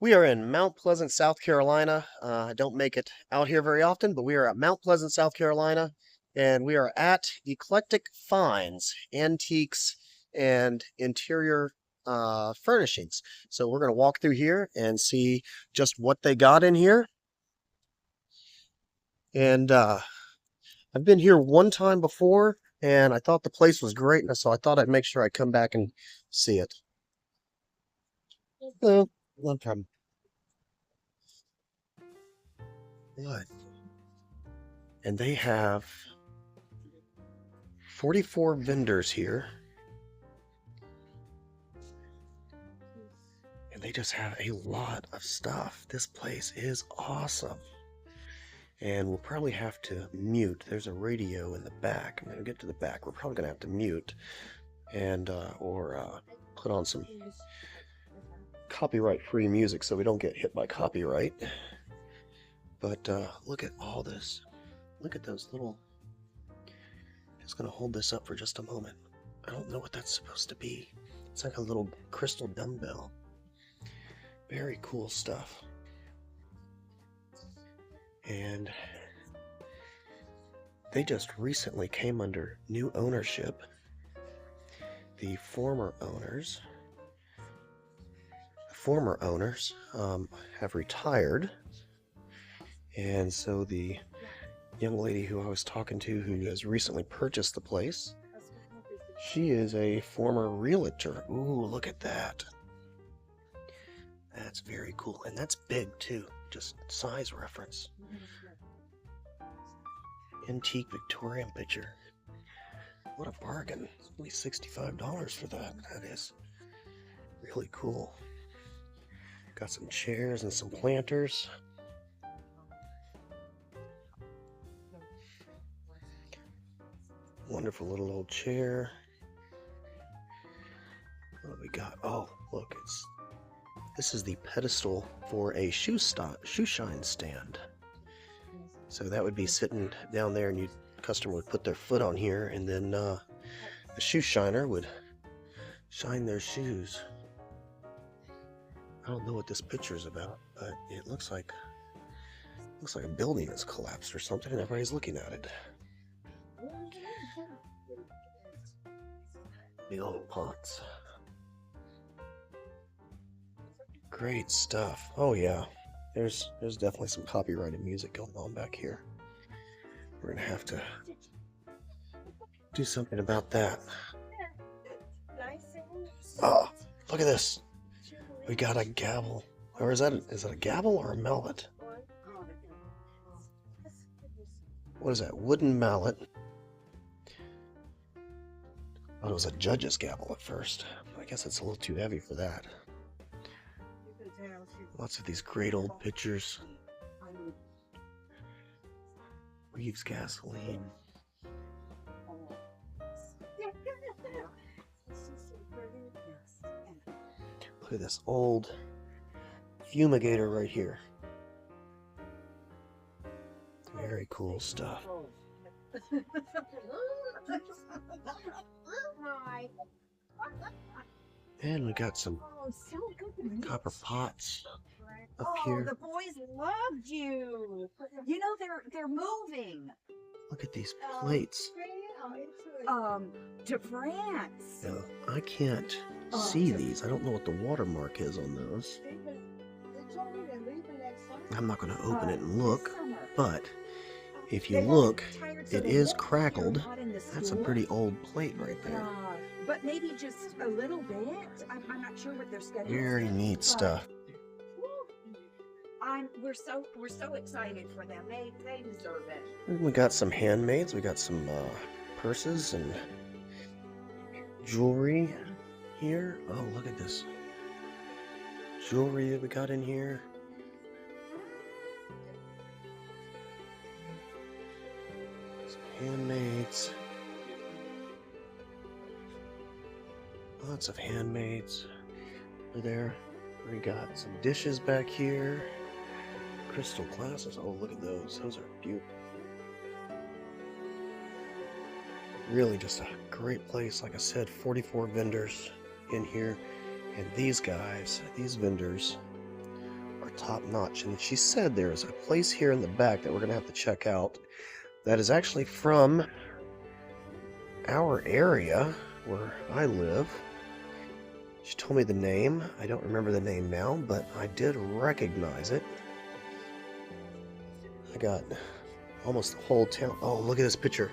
We are in Mount Pleasant, South Carolina. I don't make it out here very often, but we are at Mount Pleasant, South Carolina, and we are at Eclectic Finds, Antiques, and Interior Furnishings. So we're going to walk through here and see just what they got in here. And I've been here one time before, and I thought the place was great, and so I thought I'd make sure I come back and see it. No problem. What? And they have 44 vendors here. And they just have a lot of stuff. This place is awesome. And we'll probably have to mute. There's a radio in the back. I'm going to get to the back. We're probably going to have to mute and or put on some copyright-free music so we don't get hit by copyright. But look at all this. Look at those little... Just going to hold this up for just a moment. I don't know what that's supposed to be. It's like a little crystal dumbbell. Very cool stuff. And they just recently came under new ownership. The former owners have retired. And so the young lady who I was talking to who has recently purchased the place, she is a former realtor. Ooh, look at that. That's very cool. And that's big too, just size reference. Antique Victorian picture. What a bargain. It's only $65 for that. That is really cool. Got some chairs and some planters. Wonderful little old chair. What do we got? Oh, look, this is the pedestal for a shoe shine stand. So that would be sitting down there, and the customer would put their foot on here, and then the shoe shiner would shine their shoes. I don't know what this picture is about, but it looks like a building has collapsed or something, and everybody's looking at it. Big old pots. Great stuff. Oh yeah, there's definitely some copyrighted music going on back here. We're gonna have to do something about that. Oh, look at this. We got a gavel. Or is that a gavel or a mallet? What is that? Wooden mallet. Oh, it was a judge's gavel at first. I guess it's a little too heavy for that. Lots of these great old pictures. Reeves gasoline. Look at this old fumigator right here. Very cool stuff. And we got some copper pots up here. The boys loved you. You know they're moving. Look at these plates. To France. Now, I can't see these. I don't know what the watermark is on those. I'm not going to open it and look, but if you look, it is crackled. That's a pretty old plate right there. But maybe just a little bit. I'm not sure what their schedule is. Very neat stuff. We're so excited for them. They deserve it. We got some handmaids. We got some purses and jewelry here. Oh, look at this jewelry that we got in here. Some handmaids. Lots of handmaids over there. We got some dishes back here. Crystal glasses. Oh, look at those. Those are beautiful. Really just a great place. Like I said, 44 vendors in here. And these guys, these vendors, top notch. And she said there's a place here in the back that we're going to have to check out that is actually from our area where I live. She told me the name. I don't remember the name now, but I did recognize it. I got almost the whole town. Oh, look at this picture.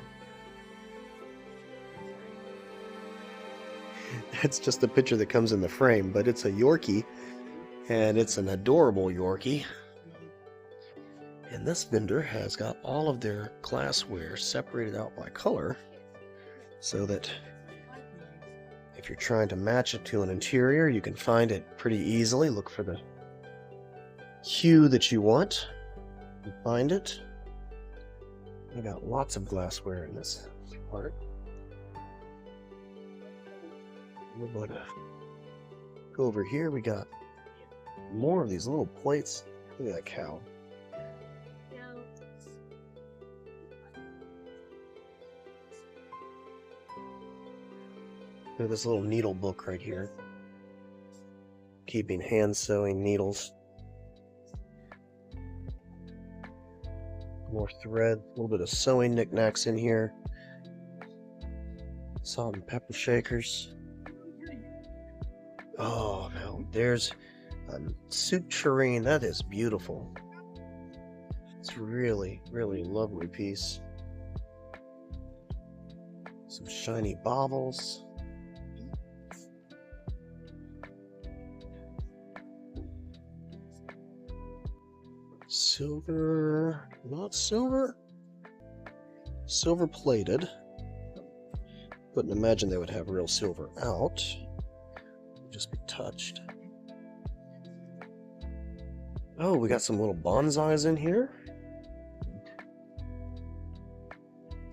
That's just the picture that comes in the frame, but it's a Yorkie, and it's an adorable Yorkie. And this vendor has got all of their glassware separated out by color, so that if you're trying to match it to an interior, you can find it pretty easily. Look for the hue that you want and find it. I got lots of glassware in this part. We're going to go over here. We got more of these little plates. Look at that cow. Look at this little needle book right here. Keeping hand sewing needles. More thread, a little bit of sewing knickknacks in here. Salt and pepper shakers. Oh, now there's a soup tureen. That is beautiful. It's really, really lovely piece. Some shiny baubles. Silver, not silver. Silver plated. Wouldn't imagine they would have real silver out. Just be touched. Oh, we got some little bonsais in here.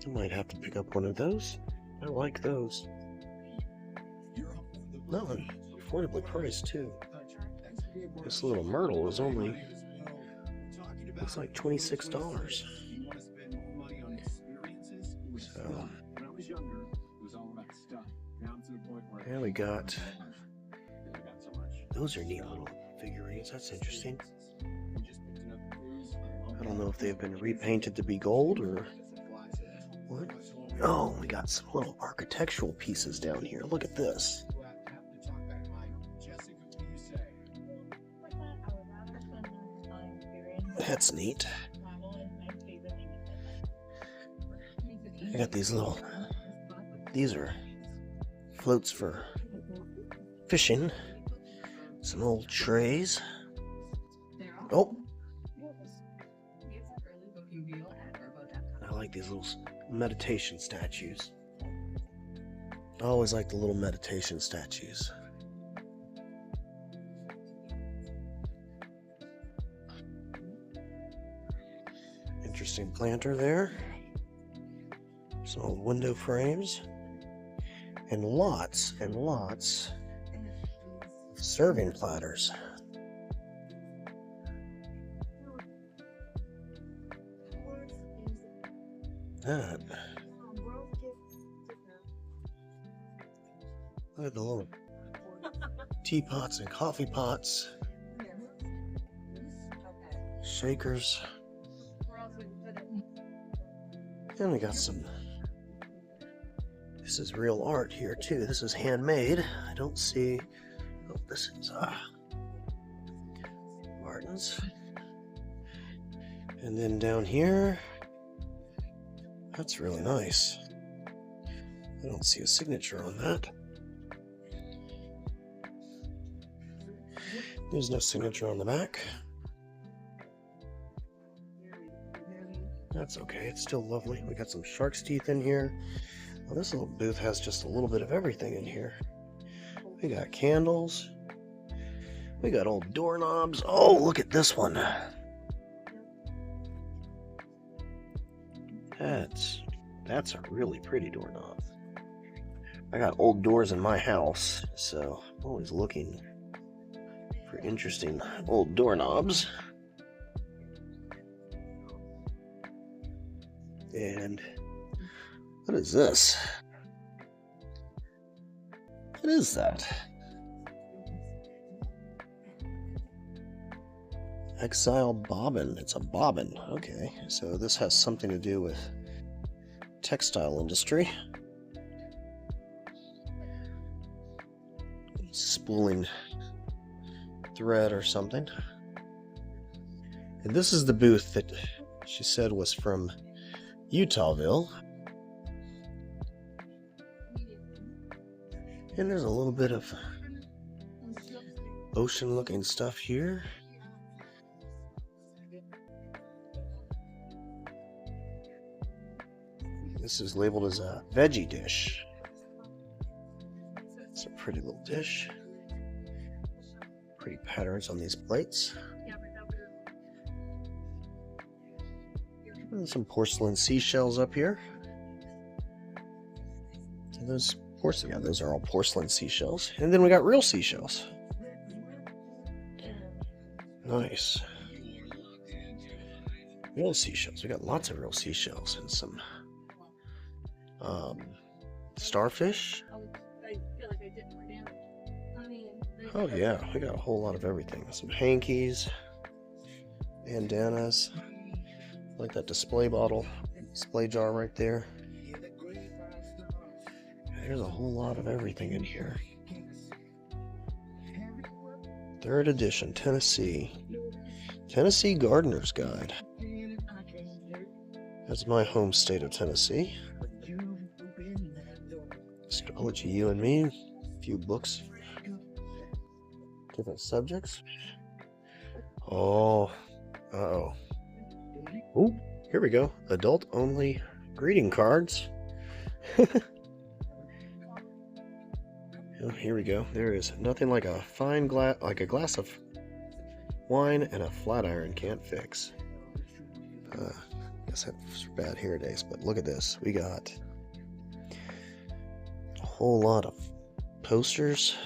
I might have to pick up one of those. I like those. No, affordably priced too. This little myrtle is only, looks like $26. So, and we got, those are neat little figurines. That's interesting. I don't know if they've been repainted to be gold or what. Oh, we got some little architectural pieces down here. Look at this. That's neat. I got these little, these are floats for fishing. Some old trays. Oh! I like these little meditation statues. I always like the little meditation statues. Interesting planter there. Some old window frames. And lots of serving platters. That. Look at the little teapots and coffee pots. Shakers. And we got some. This is real art here too. This is handmade. I don't see. Oh, this is Martin's. And then down here, that's really nice. I don't see a signature on that. There's no signature on the back. That's okay. It's still lovely. We got some shark's teeth in here. Well, this little booth has just a little bit of everything in here. We got candles. We got old doorknobs. Oh, look at this one. That's a really pretty doorknob. I got old doors in my house, so I'm always looking for interesting old doorknobs. And what is this? What is that? Exile bobbin. It's a bobbin. Okay, so this has something to do with textile industry. Spooling thread or something. And this is the booth that she said was from Utahville. And there's a little bit of ocean looking stuff here. This is labeled as a veggie dish. It's a pretty little dish. Pretty patterns on these plates. And some porcelain seashells up here. And those porcelain, yeah, those are all porcelain seashells. And then we got real seashells. Nice. Real seashells. We got lots of real seashells and some starfish. Oh yeah, we got a whole lot of everything. Some hankies, bandanas, like that display bottle, display jar right there. There's a whole lot of everything in here. 3rd edition, Tennessee. Tennessee Gardener's Guide. That's my home state of Tennessee. Astrology, you and me. A few books. Different subjects. Oh. Uh-oh. Oh, here we go. Adult only greeting cards. Oh, here we go. There is nothing like a fine glass, like a glass of wine and a flat iron can't fix. I guess that's for bad hair days, but look at this. We got a whole lot of posters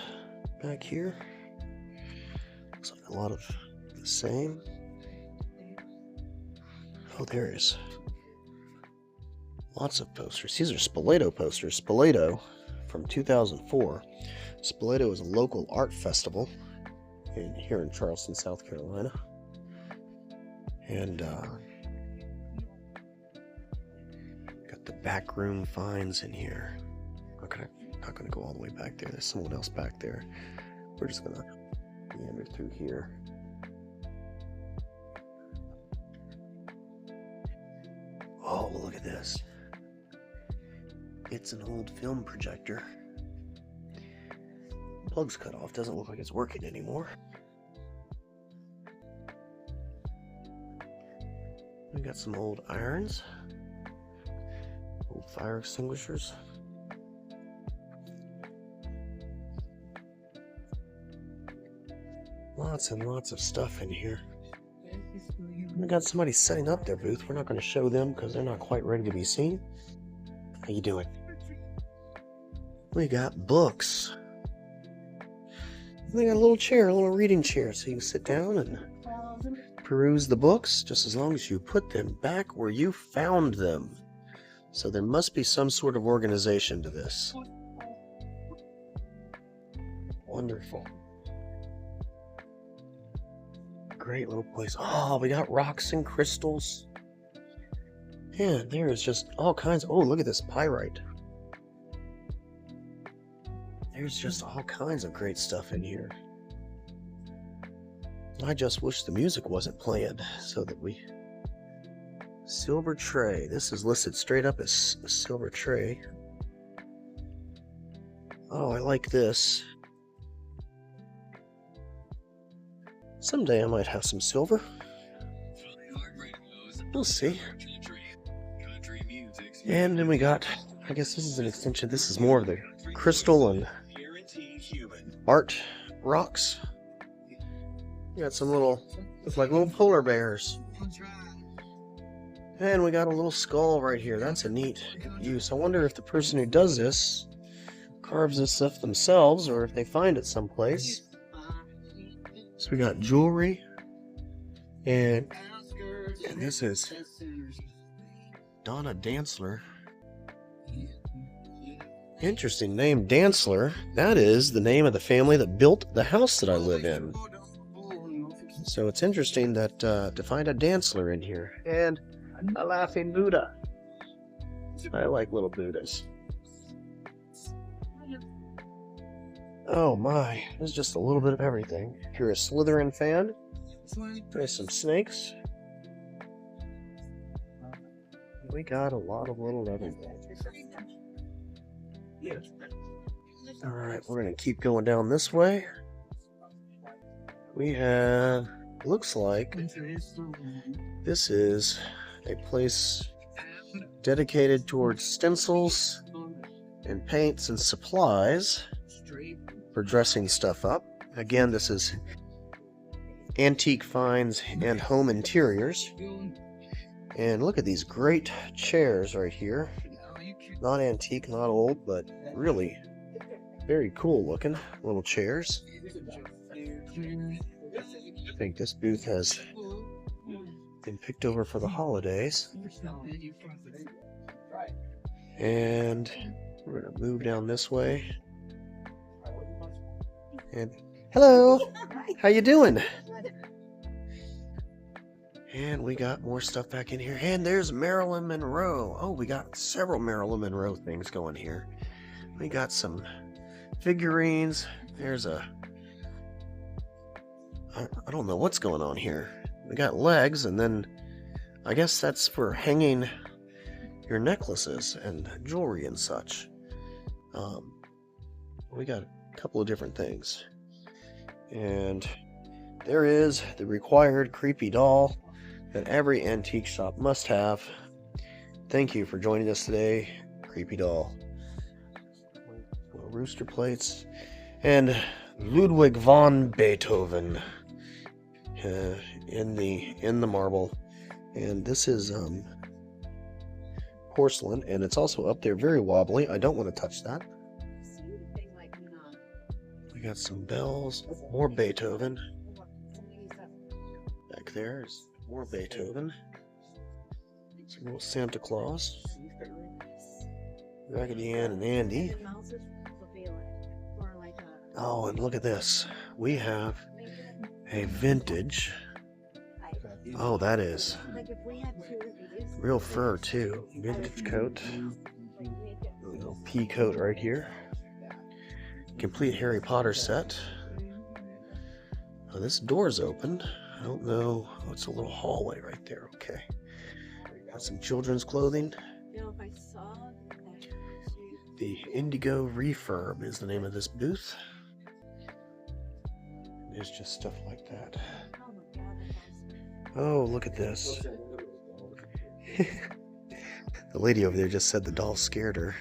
back here. Looks like a lot of the same. Oh, there is lots of posters. These are Spoleto posters. Spoleto from 2004. Spoleto is a local art festival here in Charleston, South Carolina. And got the back room finds in here. Not gonna go all the way back there. There's someone else back there. We're just gonna meander through here. Oh, look at this. It's an old film projector. Plug's cut off. Doesn't look like it's working anymore. We got some old irons. Old fire extinguishers. Lots and lots of stuff in here. We got somebody setting up their booth. We're not going to show them because they're not quite ready to be seen. How you doing? We got books. They got a little chair, a little reading chair, so you can sit down and peruse the books, just as long as you put them back where you found them. So there must be some sort of organization to this. Wonderful. Great little place. Oh, we got rocks and crystals. Man, there is just all kinds. Oh, look at this pyrite. There's just all kinds of great stuff in here. I just wish the music wasn't playing so that we... Silver tray. This is listed straight up as a silver tray. Oh, I like this. Someday I might have some silver. We'll see. And then we got, I guess this is an extension. This is more of the crystal and art rocks. We got some little, look like little polar bears. And we got a little skull right here. That's a neat use. I wonder if the person who does this carves this stuff themselves or if they find it someplace. So we got jewelry, and this is Donna Dantzler. Interesting name, Dantzler. That is the name of the family that built the house that I live in. So it's interesting that to find a Dancler in here and a laughing Buddha. I like little Buddhas. Oh my, there's just a little bit of everything. If you're a Slytherin fan, there's some snakes. We got a lot of little everything. Alright, we're going to keep going down this way. We have, looks like this is a place dedicated towards stencils and paints and supplies for dressing stuff up. Again, this is Antique Finds and Home Interiors. And look at these great chairs right here. Not antique, not old, but really very cool looking little chairs. I think this booth has been picked over for the holidays. And we're going to move down this way. And hello, how you doing? And we got more stuff back in here. And there's Marilyn Monroe. Oh, we got several Marilyn Monroe things going here. We got some figurines. There's a... I don't know what's going on here. We got legs, and then I guess that's for hanging your necklaces and jewelry and such. We got a couple of different things. And there is the required creepy doll that every antique shop must have. Thank you for joining us today, Creepy Doll. Rooster plates and Ludwig von Beethoven in the marble. And this is porcelain, and it's also up there very wobbly. I don't want to touch that. We got some bells, more Beethoven. Back there is more Beethoven. Some little Santa Claus. Raggedy Ann and Andy. Oh, and look at this. We have a vintage. Oh, that is real fur too. Vintage coat. A little pea coat right here. Complete Harry Potter set. Oh, this door's open. I don't know. Oh, it's a little hallway right there. Okay. Got some children's clothing. The Indigo Refurb is the name of this booth. There's just stuff like that. Oh, look at this. The lady over there just said the doll scared her.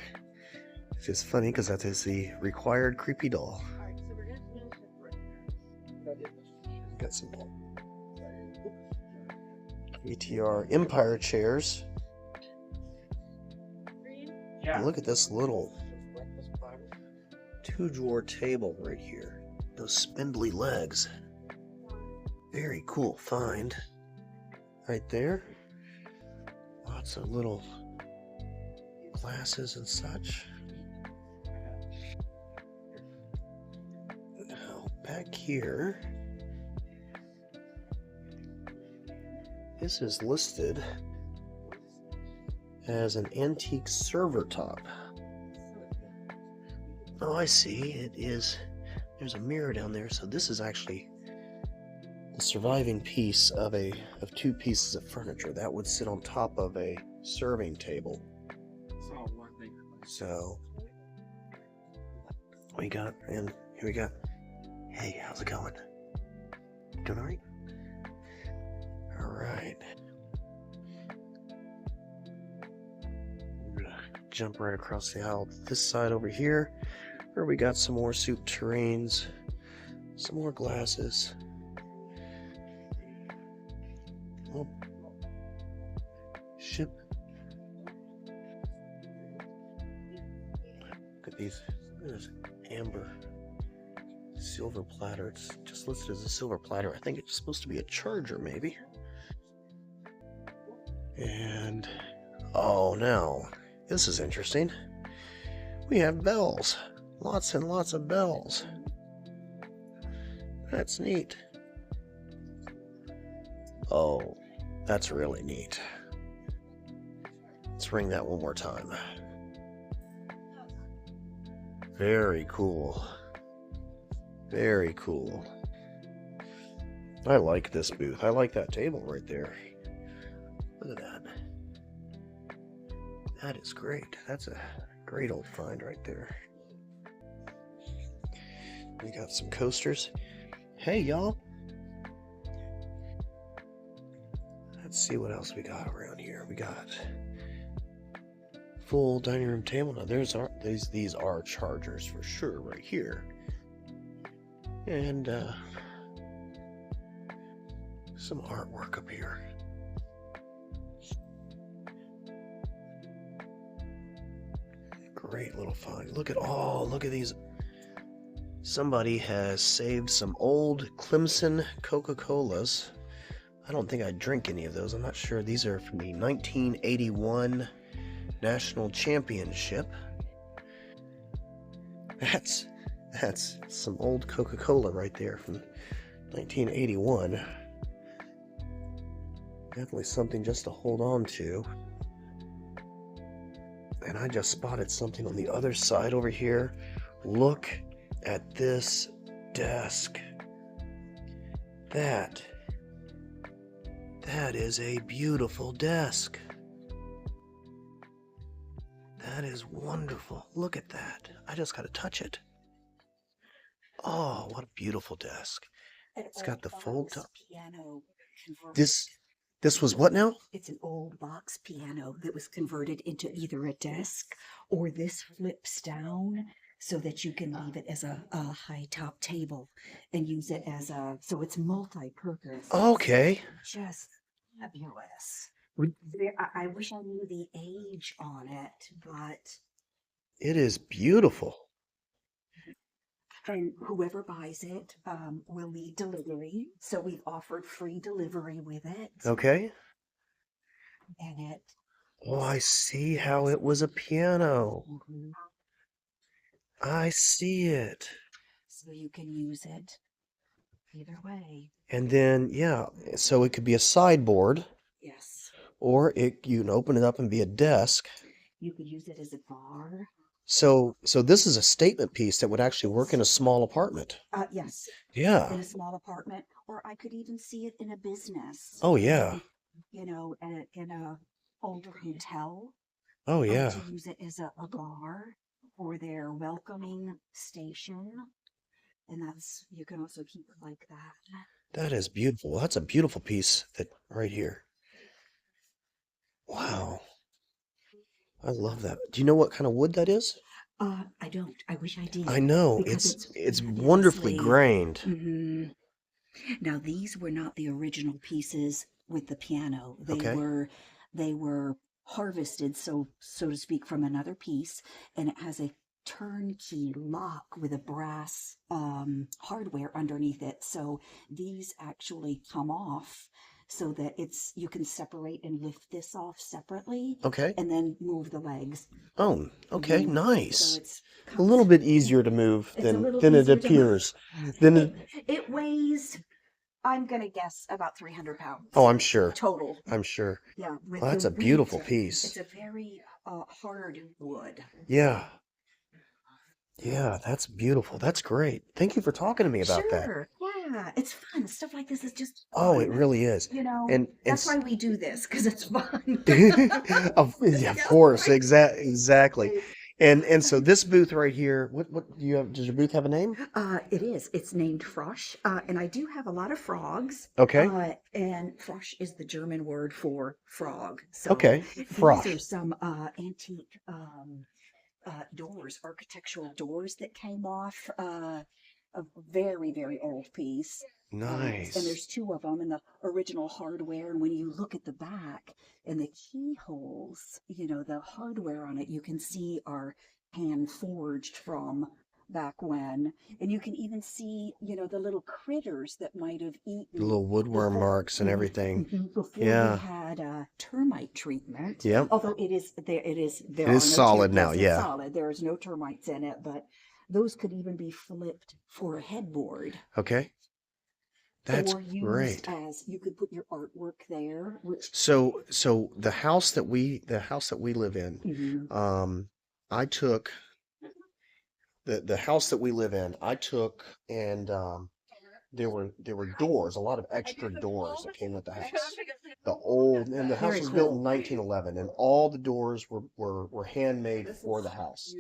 It's just funny because that is the required creepy doll. Got some ETR Empire chairs. And look at this little 2-drawer table right here. Those spindly legs. Very cool find. Right there. Lots of little glasses and such. Now, back here, this is listed as an antique server top. Oh, I see. It is. There's a mirror down there, so this is actually the surviving piece of two pieces of furniture that would sit on top of a serving table. So we got, and here we got. Hey, how's it going? Doing all right? All right. We're gonna jump right across the aisle to this side over here, where we got some more soup tureens, some more glasses. Oh. Ship. Look at these. There's amber silver platter. It's just listed as a silver platter. I think it's supposed to be a charger, maybe. And oh, now this is interesting. We have bells. Lots and lots of bells. That's neat. Oh, that's really neat. Let's ring that one more time. Very cool. Very cool. I like this booth. I like that table right there. Look at that. That is great. That's a great old find right there. We got some coasters. Hey, y'all. Let's see what else we got around here. We got full dining room table. Now these are chargers for sure right here. And some artwork up here. Great little find. Look at these. Somebody has saved some old Clemson Coca-Colas. I don't think I drink any of those. I'm not sure. These are from the 1981 National Championship. That's some old Coca-Cola right there from 1981. Definitely something just to hold on to. And I just spotted something on the other side over here. Look at this desk. That is a beautiful desk. That is wonderful. Look at that. I just got to touch it. Oh, what a beautiful desk. It's got the fold top. Piano This was what now? It's an old box piano that was converted into either a desk, or this flips down so that you can leave it as a high top table and use it as so it's multi-purpose. Okay. Just fabulous. I wish I knew the age on it, but it is beautiful. And whoever buys it will need delivery. So we've offered free delivery with it. Okay. And it. Oh, I see how it was a piano. Mm-hmm. I see it. So you can use it either way. And then, yeah, so it could be a sideboard. Yes. Or you can open it up and be a desk. You could use it as a bar. So this is a statement piece that would actually work in a small apartment. Yes. Yeah. In a small apartment, or I could even see it in a business. Oh yeah. You know, in a older hotel. Oh yeah. To use it as a bar for their welcoming station, and you can also keep it like that. That is beautiful. That's a beautiful piece right here. Wow. I love that. Do you know what kind of wood that is? I don't. I wish I did. I know. It's wonderfully grained. Mm-hmm. Now, these were not the original pieces with the piano. They were harvested, so to speak, from another piece, and it has a turnkey lock with a brass hardware underneath it. So these actually come off, so that you can separate and lift this off separately. Okay. And then move the legs. Oh, okay, nice. So it's a little bit easier to move than it appears. It weighs, I'm gonna guess, about 300 pounds. Oh, I'm sure. Total. I'm sure. Yeah. Well, that's a beautiful piece. It's a very hard wood. Yeah. Yeah, that's beautiful. That's great. Thank you for talking to me about that. Sure. Yeah, it's fun. Stuff like this is just fun. Oh, it really is. You know, and that's why we do this, because it's fun. Of course, exactly. And so this booth right here, what do you have? Does your booth have a name? It is. It's named Frosch, and I do have a lot of frogs. Okay. And Frosch is the German word for frog. So okay. Frosch. These are some antique doors, architectural doors that came off a very, very old piece. Nice. And there's two of them in the original hardware. And when you look at the back and the keyholes, the hardware on it, you can see are hand forged from back when. And you can even see, the little critters that might have eaten. The little woodworm marks and everything. Before we had termite treatment. Yep. Although it is solid now, yeah. It's solid. There's no termites in it, but those could even be flipped for a headboard. Okay. That's or used great. as you could put your artwork there, which So the house that we live in, mhm, um, I took the house that we live in. I took and there were doors, a lot of extra doors that came with the house. And the house very was built cool. in 1911, and all the doors were handmade for the house.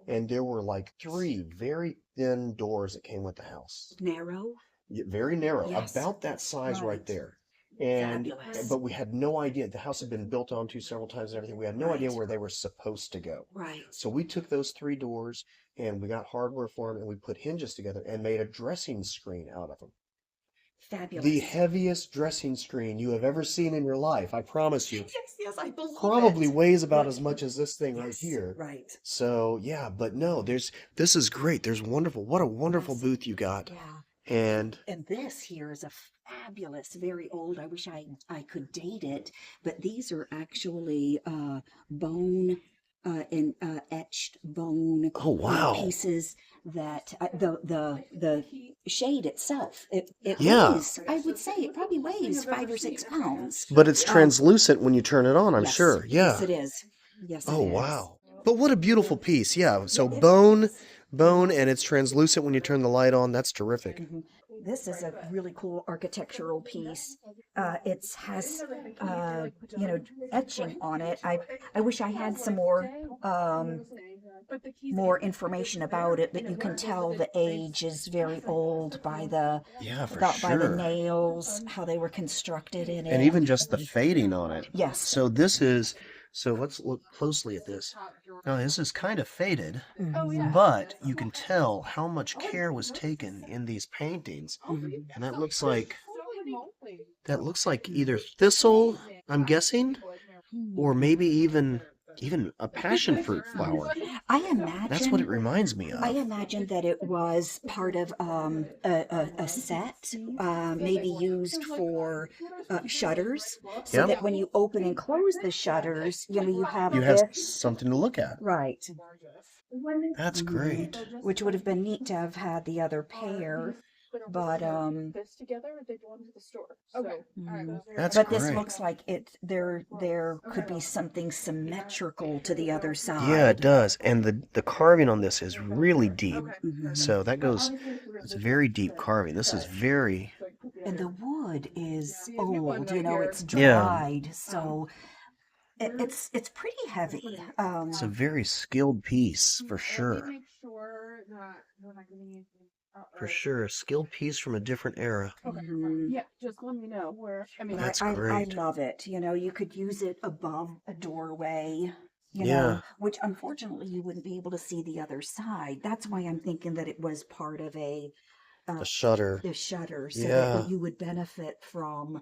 And there were like three very thin doors that came with the house. Narrow? Very narrow, Yes. about that size right Right. there. And Fabulous. but we had no idea. The house had been built onto several times and everything. We had no idea Right. where they were supposed to go. Right. So we took those three doors and we got hardware for them and we put hinges together and made a dressing screen out of them. The Fabulous. heaviest dressing screen you have ever seen in your life, I promise you. Yes, yes, I believe Probably it. weighs about Yes. as much as this thing right Yes. here. Right. So yeah, but no, this is great. There's wonderful. What a wonderful Yes. booth you got. Yeah. And And this here is a fabulous, very old. I wish I could date it, but these are actually bone and etched bone oh wow. pieces that the shade itself it Yeah. weighs. I would say it probably weighs 5 or 6 pounds. But it's Um, translucent when you turn it on, I'm yes, sure. yes, Yeah. it is. Yes, it Oh is. wow. But what a beautiful piece. Yeah. Yeah, So it bone, is. bone, and it's translucent when you turn the light on. That's terrific. Mhm. This is a really cool architectural piece. It has, you know, etching on it. I wish I had some um, more information about it, but you can tell the age is very old by Yeah, for the sure. nails, how they were constructed in And it. even just the fading on it. Yes. So this is, so let's look closely at this. Now this is kind of faded, Mhm. but you can tell how much care was taken in these paintings. Mhm. And that looks like either thistle, I'm guessing, or maybe even a passion fruit flower. I That's what it imagine reminds me I of. imagine that it was part of a set, maybe used for shutters, so Yep. that when you open and close the shutters, you know, you have You have this. something to look at. Right. That's Mhm. great. Which would have been neat to have had the other pair, but mhm. That's But this great. looks like there could be something symmetrical to the other Yeah, it side. does. And the carving on this is really deep. Mhm. So it's very deep carving. This is very, And the wood is old, you know, it's yeah, dried, so it's pretty heavy. it's a very skilled piece for sure. For sure. A skilled piece from a different era. Mhm. But That's I great. love it. You know, you could use it above a doorway, you know, Yeah, which unfortunately you wouldn't be able to see the other side. That's why I'm thinking that it was part of a uh, shutter. the shutter, so that Yeah. you would benefit from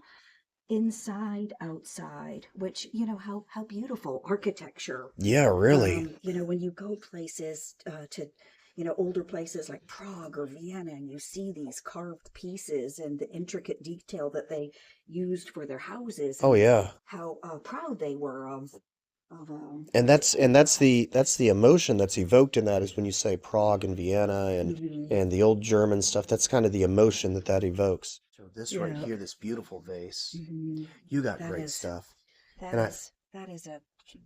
inside, outside, which, you know, how beautiful architecture. Yeah, really. You know, when you go places to, you know, older places like Prague or Vienna, and you see these carved pieces and the intricate detail that they used for their houses, Oh and yeah. how proud they were of And that's the emotion that's evoked in that is when you say Prague and Vienna mhm. and the old German stuff. That's kind of the emotion that evokes. So this right Yeah. here, this beautiful vase, Hmm. you got That great is stuff. that And I, is that is a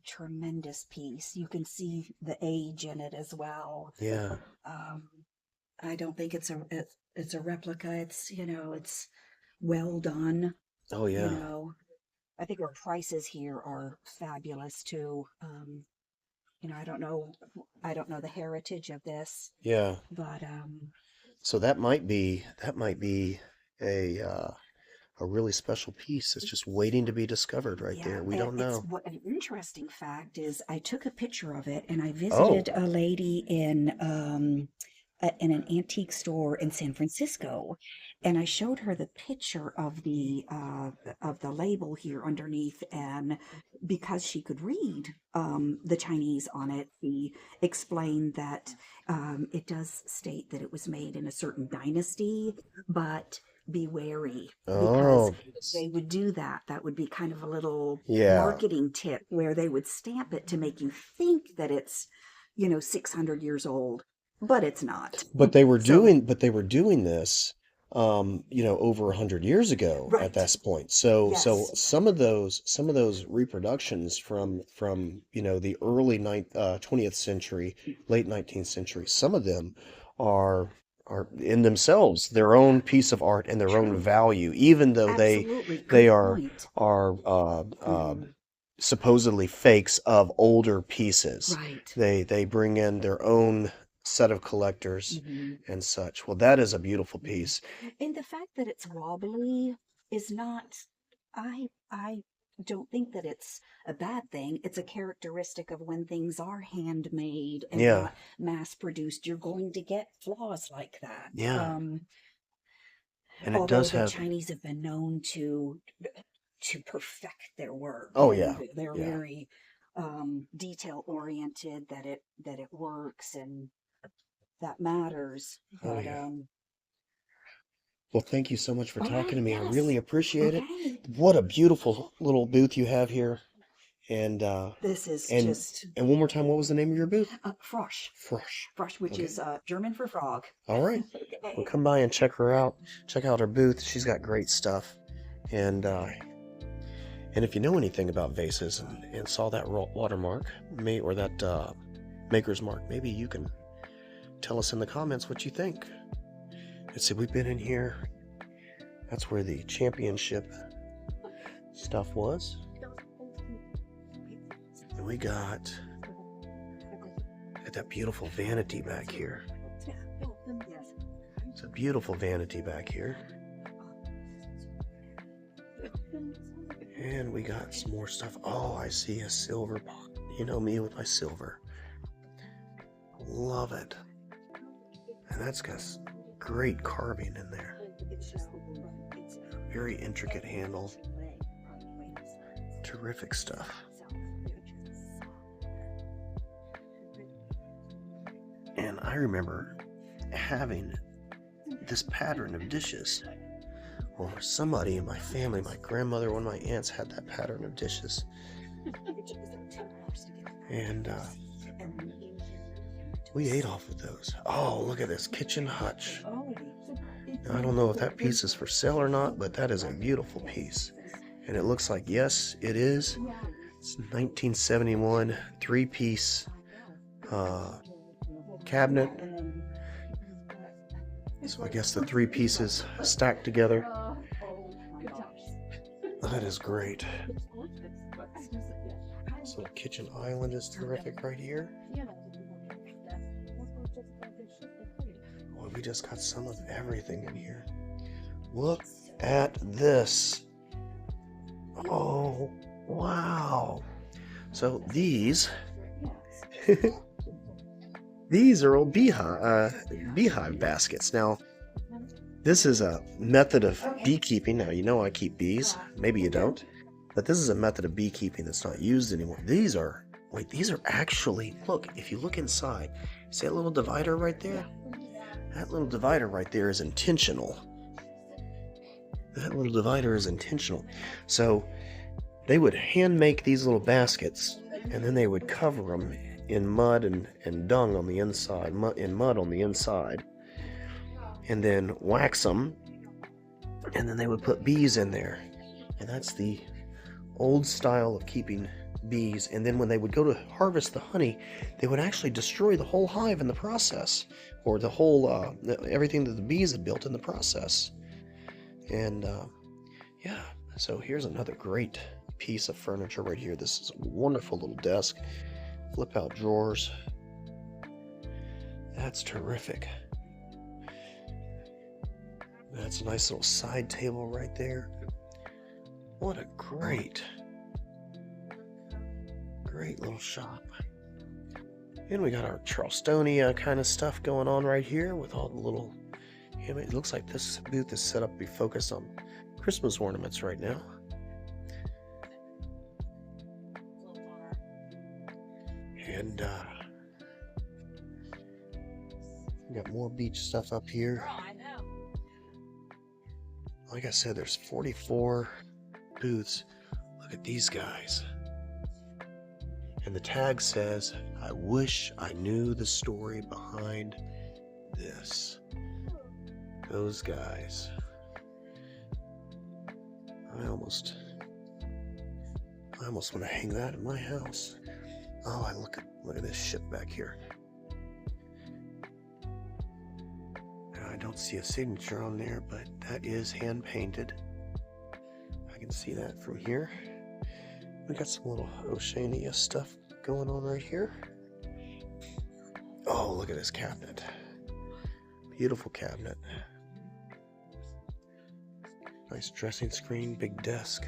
tremendous piece. You can see the age in it as well. yeah. Um, I don't think it's a replica. It's, you know, it's well done. Oh You yeah. know, I think our prices here are fabulous too. You know, I don't know the heritage of this, Yeah. but So that might be a really special piece. It's just waiting to be discovered right yeah, there. We don't it's know. what an interesting fact is I took a picture of it and I Oh, visited a lady in an antique store in San Francisco, and I showed her the picture of the label here underneath, and because she could read the Chinese on it, she explained that it does state that it was made in a certain dynasty, but be wary because oh, they would do that. That would be kind of a little yeah. marketing tip where they would stamp it to make you think that it's, you know, 600 years old, but it's not. But they were So, doing, but they were doing this over 100 years ago at Right. this point. So Yes. some of those reproductions from the early 20th century, late 19th century, some of them are are in themselves their own piece of art and their own True. value, even though they Absolutely. they Good are point. are Hmm. supposedly fakes of older pieces. Right. They bring in their own set of collectors Hmm. and such. Well, that is a beautiful Hmm. piece. And the fact that it's wobbly is not, I don't think that it's a bad thing. It's a characteristic of when things are handmade and Yeah, not mass produced. You're going to get flaws like that. yeah. And it Although does the have, Chinese have been known to perfect their work, oh and yeah, they're yeah, very detail oriented, that it works and that matters. oh But yeah. Well, thank you so much for all talking right, to me. I really yes, appreciate it. okay. What a beautiful little booth you have here. And This is and just and one more time, what was the name of your booth? Frosch, Fresh. Frosch, which Okay. is German for frog. All right. Well, Okay. come by and check her out. Check out her booth. She's got great stuff. And and if you know anything about vases and saw that watermark, or that maker's mark, maybe you can tell us in the comments what you think. Let's see, we've been in here. That's where the championship stuff was. And we got that beautiful vanity back here. It's a beautiful vanity back here. And we got some more stuff. Oh, I see a silver pot. You know me with my silver. Love it. And that's got great carving in there. Very intricate handle. Terrific stuff. And I remember having this pattern of dishes. Or somebody in my family, my grandmother, one of my aunts had that pattern of dishes. And we ate off of those. Oh, look at this kitchen hutch. Now, I don't know if that piece is for sale or not, but that is a beautiful piece. And it looks like, yes, it is. It's 1971 three-piece cabinet. So I guess the three pieces stacked together. That is great. So the kitchen island is terrific right here. Boy, we just got some of everything in here. Look at this. Oh, wow. So these these are old beehive baskets. Now, this is a method of beekeeping. Now, you know I keep bees. Maybe you don't. But this is a method of beekeeping that's not used anymore. These are actually, look, if you look inside, see that little divider right there? That little divider right there is intentional. That little divider is intentional. So they would hand make these little baskets, and then they would cover them in mud and dung on the inside, mud on the inside, and then wax them, and then they would put bees in there. And that's the old style of keeping bees. And then when they would go to harvest the honey, they would actually destroy the whole hive in the process, or the whole everything that the bees had built in the process. And yeah, so here's another great piece of furniture right here. This is a wonderful little desk, flip out drawers. That's terrific. That's a nice little side table right there. What a great little shop. And we got our Charlestonia kind of stuff going on right here with all the little, it looks like this booth is set up to be focused on Christmas ornaments right now. And we got more beach stuff up here. Like I said, there's 44 booths. Look at these guys. And the tag says, I wish I knew the story behind this. those guys. I almost want to hang that in my house. Oh, look at this ship back here. I don't see a signature on there, but that is hand painted. I can see that from here. We got some little Oceania stuff going on right here. Oh, look at this cabinet. Beautiful cabinet. Nice dressing screen, big desk.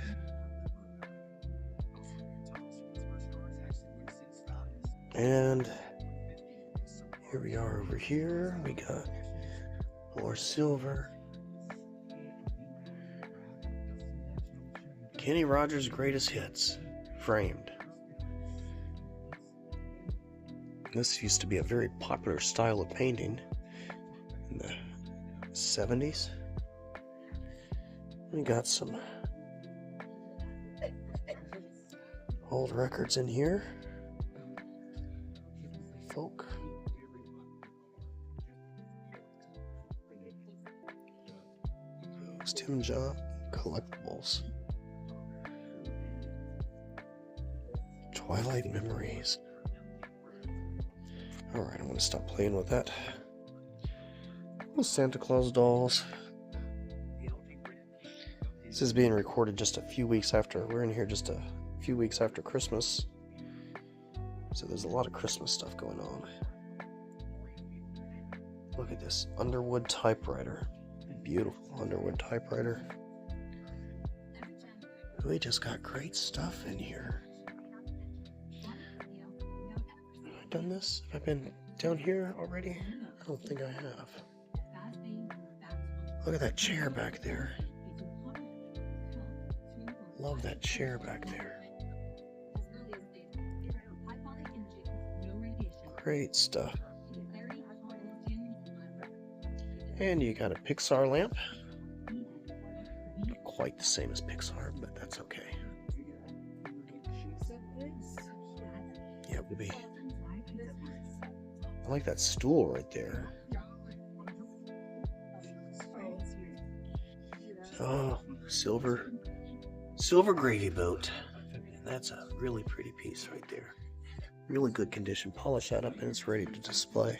And here we are over here. We got more silver. Kenny Rogers' greatest hits, framed. This used to be a very popular style of painting in the 70s. We got some old records in here. Folk. Those Tim John collectibles. Twilight Memories. Alright, I'm going to stop playing with that. Those Santa Claus dolls. This is being recorded just a few weeks after. We're in here just a few weeks after Christmas. So there's a lot of Christmas stuff going on. Look at this Underwood typewriter. Beautiful Underwood typewriter. We just got great stuff in here. Have I done this? Have I been down here already? I don't think I have. Look at that chair back there. Love that chair back there. Great stuff. And you got a Pixar lamp. Not quite the same as Pixar, but that's okay. Yeah, it would be. I like that stool right there. Oh, silver gravy boat. That's a really pretty piece right there. Really good condition. Polish that up and it's ready to display.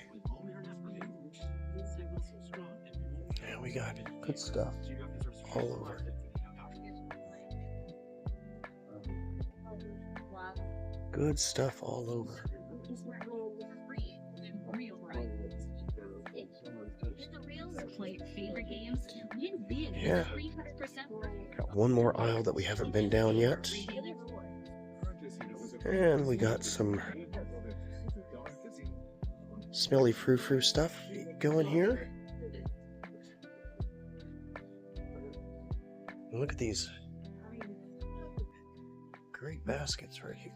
Yeah, we got good stuff all over. Good stuff all over. Yeah. Got one more aisle that we haven't been down yet. And we got some smelly frou-frou stuff going here. Look at these great baskets right here.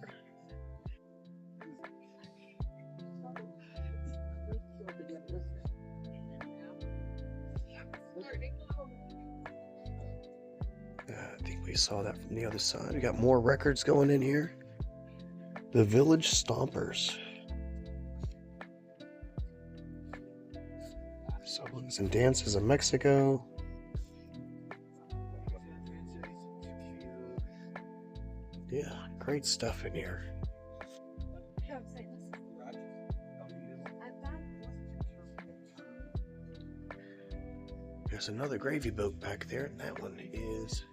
I think we saw that from the other side. We got more records going in here. The Village Stompers. Songs and Dances of Mexico. Yeah, great stuff in here. There's another gravy boat back there, and that one is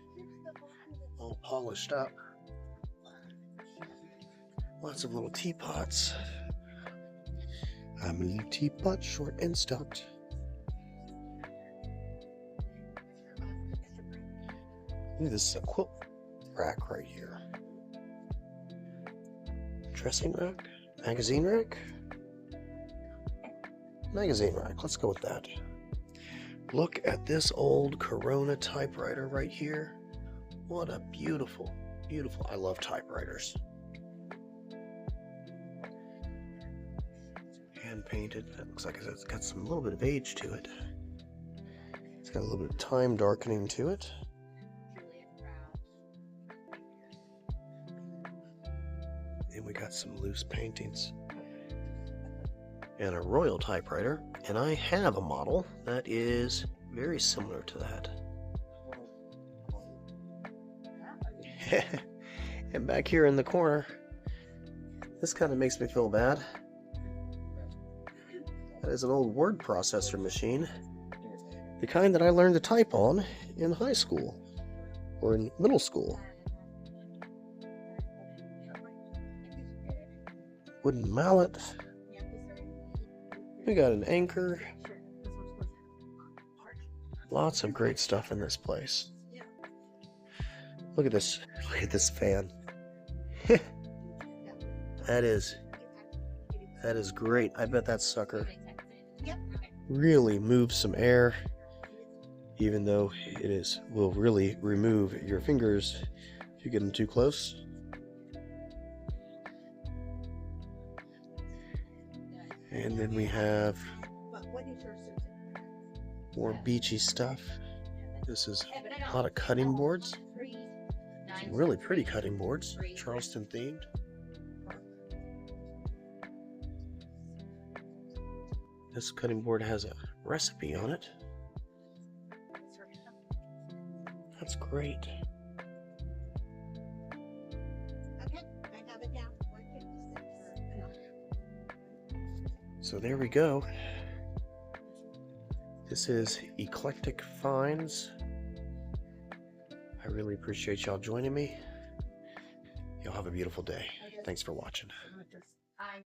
all polished up. Lots of little teapots. I'm a little teapot, short and stout. Ooh, this is a quilt rack right here. Dressing rack? Magazine rack? Magazine rack, let's go with that. Look at this old Corona typewriter right here. What a beautiful, beautiful, I love typewriters. Hand painted, that looks like it's got some little bit of age to it. It's got a little bit of time darkening to it. And we got some loose paintings. And a Royal typewriter, and I have a model that is Very similar to that. And back here in the corner, this kind of makes me feel bad. That is an old word processor machine. The kind that I learned to type on in high school or in middle school. Wooden mallet. We got an anchor. Lots of great stuff in this place. Look at this. Look at this fan. That is great. I bet that sucker really moves some air, even though will really remove your fingers if you get them too close. And then we have more beachy stuff. This is a lot of cutting boards. Some really pretty cutting boards, Charleston themed. This cutting board has a recipe on it. That's great. So there we go. This is Eclectic Finds. I really appreciate y'all joining me. Y'all have a beautiful day. Thanks for watching.